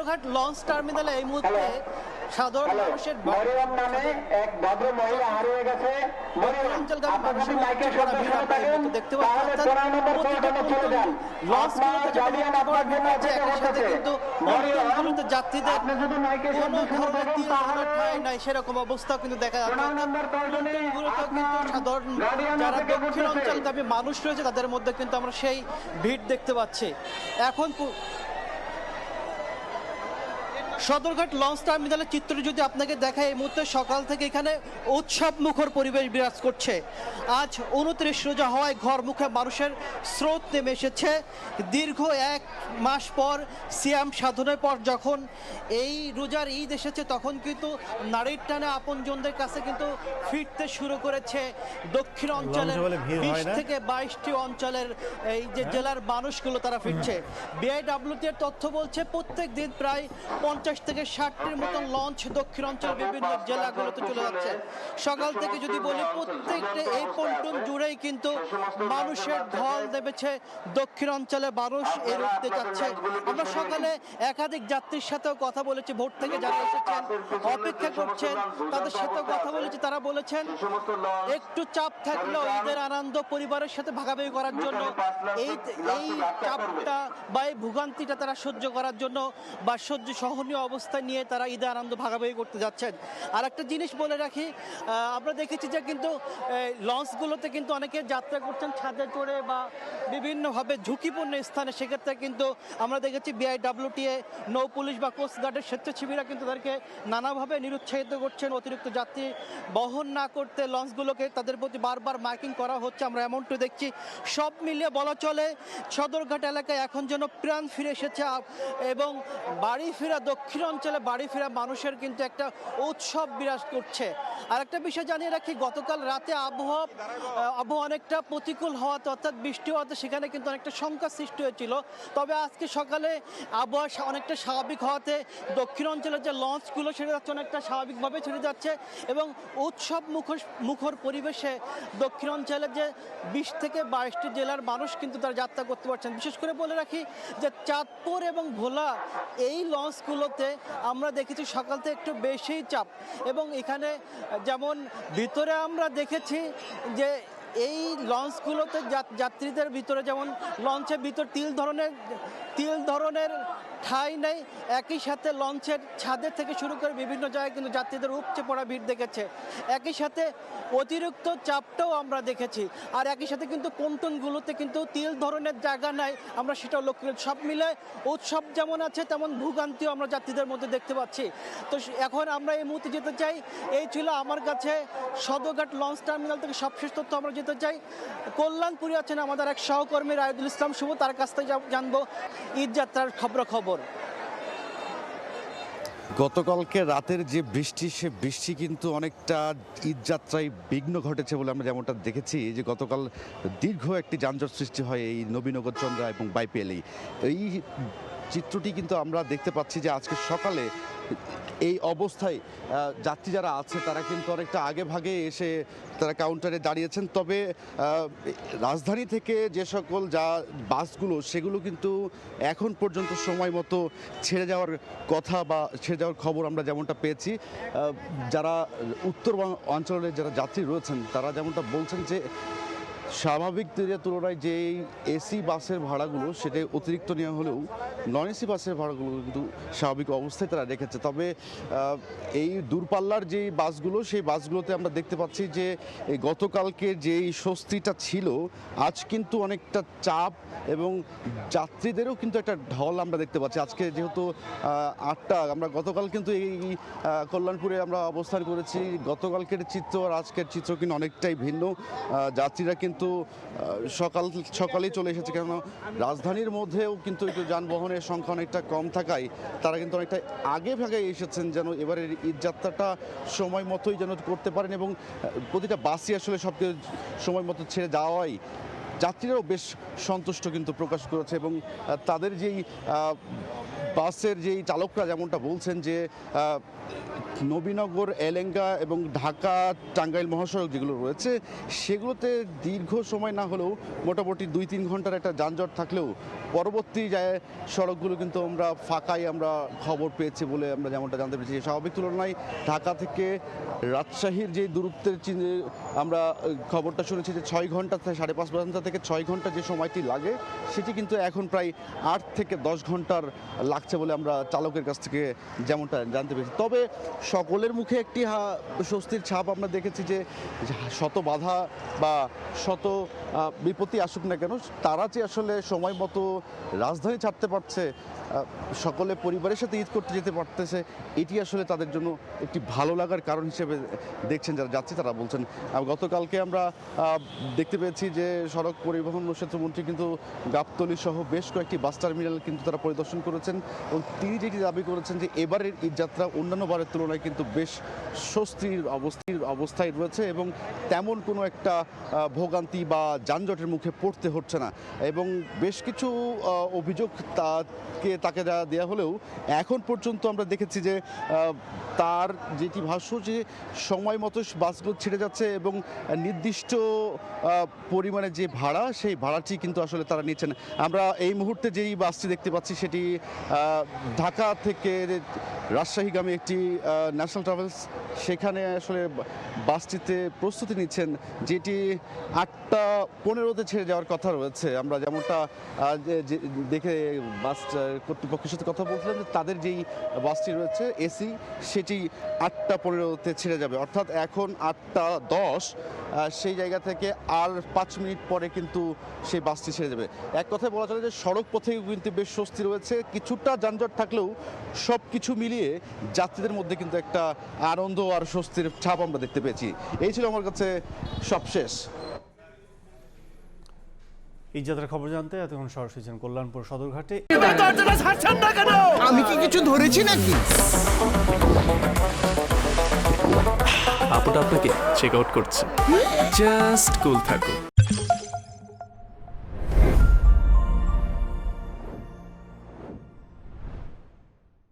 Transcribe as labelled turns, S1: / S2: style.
S1: Sadarghat launch টার্মিনালে এই মুহূর্তে সাধারণ মানুষের
S2: মরিয়ম নামে এক ভদ্র মহিলা হারিয়ে গেছে। মরিয়ম, আপনি যদি মাইকের সামনে শুনে থাকেন তাহলে 14 নম্বর পল্টনে চলে যান। আপনারা জালিয়ান আপনার জন্য অপেক্ষা করতেছে। মরিয়ম, আপনি যদি মাইকের সামনে শুনে থাকেন তাহলে
S1: নাই সেরকম অবস্থা কিন্তু দেখা যাচ্ছে।
S2: 14 নম্বর পল্টনে
S1: কিন্তু সাধারণ যারা দক্ষিণ অঞ্চলগামী মানুষ রয়েছে তাদের মধ্যে কিন্তু আমরা সেই ভিড় দেখতে পাচ্ছি। এখন সদরঘাট লঞ্চ টার্মিনালের চিত্রটি যদি আপনাকে দেখায়, এই মুহূর্তে সকাল থেকে এখানে উৎসব মুখর পরিবেশ বিরাজ করছে। আজ 29 রোজা হওয়ায় ঘর মুখে মানুষের স্রোত নেমে এসেছে। দীর্ঘ 1 মাস পর সিয়াম সাধনের পর যখন এই রোজার ঈদ এসেছে তখন কিন্তু নারীর টানে আপনজনদের কাছে কিন্তু ফিরতে শুরু করেছে দক্ষিণ অঞ্চলের 20 থেকে 22টি অঞ্চলের এই যে জেলার মানুষগুলো তারা ফিরছে। বিআইডব্লিউটি এর তথ্য বলছে প্রত্যেক দিন প্রায় 50 থেকে 60টির মতন লঞ্চ দক্ষিণ অঞ্চলের বিভিন্ন জেলাগুলোতে চলে যাচ্ছে। সকাল থেকে যদি বলি প্রত্যেকটা এই পল্টন জুড়েই কিন্তু মানুষের ঢল নেমেছে। দক্ষিণ অঞ্চলে মানুষ এই রুখতে যাচ্ছে। আমরা সকালে একাধিক যাত্রীর সাথেও কথা বলেছি, ভোর থেকে যারা এসেছেন অপেক্ষা করছেন তাদের সাথেও কথা বলেছি। তারা বলেছেন একটু চাপ থাকলেও ঈদের আনন্দ পরিবারের সাথে ভাগাভাগি করার জন্য এই চাপটা বা এই ভোগান্তিটা তারা সহ্য করার জন্য বা সহনীয় অবস্থা নিয়ে তারা ঈদের আনন্দ ভাগাভাগি করতে যাচ্ছেন। আর একটা জিনিস বলে রাখি, আমরা দেখেছি যে কিন্তু লঞ্চগুলোতে কিন্তু অনেকে যাত্রা করছেন ছাদে চড়ে বা বিভিন্নভাবে ঝুঁকিপূর্ণ স্থানে। সেক্ষেত্রে কিন্তু আমরা দেখেছি বিআইডব্লিউটিএ, নৌ পুলিশ বা কোস্টগার্ডের স্বেচ্ছাসেবীরা কিন্তু তাদেরকে নানাভাবে নিরুৎসাহিত করছেন অতিরিক্ত যাত্রী বহন না করতে। লঞ্চগুলোকে তাদের প্রতি বারবার মার্কিং করা হচ্ছে, আমরা এমনটি দেখছি। সব মিলিয়ে বলা চলে সদরঘাট এলাকায় এখন যেন প্রাণ ফিরে এসেছে এবং বাড়ি ফেরা দক্ষিণ অঞ্চলে বাড়ি ফেরা মানুষের কিন্তু একটা উৎসব বিরাজ করছে। আর একটা বিষয় জানিয়ে রাখি, গতকাল রাতে আবহাওয়া অনেকটা প্রতিকূল হওয়াতে অর্থাৎ বৃষ্টি হওয়াতে সেখানে কিন্তু অনেকটা শঙ্কা সৃষ্টি হয়েছিল। তবে আজকে সকালে আবহাওয়া অনেকটা স্বাভাবিক হওয়াতে দক্ষিণ অঞ্চলের যে লঞ্চগুলো ছেড়ে যাচ্ছে অনেকটা স্বাভাবিকভাবে ছেড়ে যাচ্ছে এবং উৎসব মুখর পরিবেশে দক্ষিণ অঞ্চলের যে 20 থেকে 22টি জেলার মানুষ কিন্তু তারা যাত্রা করতে পারছেন। বিশেষ করে বলে রাখি যে চাঁদপুর এবং ভোলা এই লঞ্চগুলোতে আমরা দেখেছি সকাল থেকে একটু বেশিই চাপ এবং এখানে যেমন ভিতরে আমরা দেখেছি যে এই লঞ্চগুলোতে যাত্রীদের ভিতরে যেমন লঞ্চের ভিতর তিল ধরনের ঠাঁই নেই। একই সাথে লঞ্চের ছাদের থেকে শুরু করে বিভিন্ন জায়গায় কিন্তু যাত্রীদের উপচে পড়া ভিড় দেখেছে। একই সাথে অতিরিক্ত চাপটাও আমরা দেখেছি। আর একই সাথে কিন্তু পন্টনগুলোতে কিন্তু তিল ধরনের জায়গা নাই, আমরা সেটাও লক্ষ্য করি। সব মিলে উৎসব যেমন আছে তেমন ভোগান্তিও আমরা যাত্রীদের মধ্যে দেখতে পাচ্ছি। তো এখন আমরা এই মুহূর্তে যেতে চাই, এই ছিল আমার কাছে সদরঘাট লঞ্চ টার্মিনাল থেকে সবশেষ তথ্য। আমরা যেতে চাই কল্যাণপুরে আছেন আমাদের এক সহকর্মী রায়দুল ইসলাম শুভ, তার কাছ থেকে জানবো ঈদ যাত্রার খবর।
S3: গতকালকে রাতের যে বৃষ্টি, সে বৃষ্টি কিন্তু অনেকটা ঈদযাত্রায় বিঘ্ন ঘটেছে বলে আমরা যেমনটা দেখেছি যে গতকাল দীর্ঘ একটি যানজট সৃষ্টি হয় এই নবীনগর চন্দ্রা এবং বাইপিএলেই। এই চিত্রটি কিন্তু আমরা দেখতে পাচ্ছি যে আজকে সকালে এই অবস্থায় যাত্রী যারা আছে তারা কিন্তু অনেকটা আগে ভাগে এসে তারা কাউন্টারে দাঁড়িয়েছেন। তবে রাজধানী থেকে যে সকল বাসগুলো সেগুলো কিন্তু এখন পর্যন্ত সময় মতো ছেড়ে যাওয়ার কথা বা ছেড়ে যাওয়ার খবর আমরা যেমনটা পেয়েছি। যারা উত্তর অঞ্চলের যারা যাত্রী রয়েছেন তারা যেমনটা বলছেন যে স্বাভাবিক দিনের তুলনায় যে এসি বাসের ভাড়াগুলো সেটা অতিরিক্ত নেওয়া হলেও নন এসি বাসের ভাড়াগুলো কিন্তু স্বাভাবিক অবস্থায় তারা রেখেছে। তবে এই দূরপাল্লার যেই বাসগুলো সেই বাসগুলোতে আমরা দেখতে পাচ্ছি যে গতকালকে যেই স্বস্তিটা ছিল আজ কিন্তু অনেকটা চাপ এবং যাত্রীদেরও কিন্তু একটা ঢল আমরা দেখতে পাচ্ছি। আজকে যেহেতু 8টা, আমরা গতকাল কিন্তু এই কল্যাণপুরে আমরা অবস্থান করেছি। গতকালকের চিত্র আর আজকের চিত্র কিন্তু অনেকটাই ভিন্ন। যাত্রীরা কিন্তু সকালেই চলে এসেছে, কেননা রাজধানীর মধ্যেও কিন্তু একটু যানবাহনের সংখ্যা অনেকটা কম থাকায় তারা কিন্তু অনেকটা আগে ভাগে এসেছেন যেন এবারের ঈদযাত্রাটা সময় মতোই যেন করতে পারেন এবং প্রতিটা বাসই আসলে সব সময় মতো ছেড়ে যাওয়াই যাত্রীরাও বেশ সন্তুষ্ট কিন্তু প্রকাশ করেছে এবং তাদের যেই বাসের যেই চালকরা যেমনটা বলছেন যে নবীনগর, এলেঙ্গা এবং ঢাকা টাঙ্গাইল মহাসড়ক যেগুলো রয়েছে সেগুলোতে দীর্ঘ সময় না হলেও মোটামুটি 2-3 ঘন্টার একটা যানজট থাকলেও পরবর্তী সড়কগুলো কিন্তু আমরা ফাঁকাই আমরা খবর পেয়েছি বলে আমরা যেমনটা জানতে পেরেছি। স্বাভাবিক তুলনায় ঢাকা থেকে রাজশাহীর যে দূরত্বের আমরা খবরটা শুনেছি যে 6 ঘন্টা 5.5 ঘন্টা থেকে 6 ঘন্টা যে সময়টি লাগে সেটি কিন্তু এখন প্রায় 8 থেকে 10 ঘন্টার লাগছে বলে আমরা চালকের কাছ থেকে যেমনটা জানতে পেরেছি। তবে সকলের মুখে একটি স্বস্তির ছাপ আমরা দেখেছি যে শত বাধা বা শত বিপত্তি আসুক না কেন তারা যে আসলে সময় মতো রাজধানী ছাড়তে পারছে, সকলে পরিবারের সাথে ঈদ করতে যেতে পারতেছে, এটি আসলে তাদের জন্য একটি ভালো লাগার কারণ হিসেবে দেখছেন যারা যাচ্ছে তারা বলছেন। গতকালকে আমরা দেখতে পেয়েছি যে সড়ক পরিবহন ও সেতুমন্ত্রী কিন্তু গাবতলী সহ বেশ কয়েকটি বাস টার্মিনাল কিন্তু তারা পরিদর্শন করেছেন এবং তিনি যেটি দাবি করেছেন যে এবারের ঈদযাত্রা অন্যান্য বারের তুলনায় কিন্তু বেশ স্বস্তির অবস্থায় রয়েছে এবং তেমন কোনো একটা ভোগান্তি বা যানজটের মুখে পড়তে হচ্ছে না। এবং বেশ কিছু অভিযোগ তাকে দেওয়া হলেও এখন পর্যন্ত আমরা দেখেছি যে তার যেটি ভাষ্য যে সময় মতো বাসগুলো ছেড়ে যাচ্ছে এবং নির্দিষ্ট পরিমাণে যে ভাড়া সেই ভাড়াটি কিন্তু আসলে তারা নিচ্ছেন। আমরা এই মুহূর্তে যেই বাসটি দেখতে পাচ্ছি সেটি ঢাকা থেকে রাজশাহীগামী একটি ন্যাশনাল ট্রাভেলস, সেখানে আসলে বাসটিতে প্রস্তুতি নিচ্ছেন যেটি 8:15-তে ছেড়ে যাওয়ার কথা রয়েছে। আমরা যেমনটা দেখে বাস কর্তৃপক্ষের সাথে কথা বলছিলাম যে তাদের যেই বাসটি রয়েছে এসি সেটি 8:15-তে ছেড়ে যাবে, অর্থাৎ এখন 8:10, সেই জায়গা থেকে আর 5 মিনিট পরে কিন্তু সেই বাসটি ছেড়ে যাবে। এক কথায় বলা চলে যে সড়ক পথেও কিন্তু বেশ স্বস্তি রয়েছে, কিছুটা যানজট থাকলেও সব কিছু মিলিয়ে যাত্রীদের মধ্যে কিন্তু একটা আনন্দ আর স্বস্তির ছাপ আমরা দেখতে পেয়েছি। এই ছিল আমার কাছে সবশেষ।
S4: এই যাত্রার খবর জানতে এতক্ষণ সরাসরি ছিলেন কল্যাণপুর সদরঘাটে।
S5: আমি কি কিছু ধরেছি নাকি?
S6: আপুটা আপনাকে চেক আউট করছে, জাস্ট কুল থাকুন।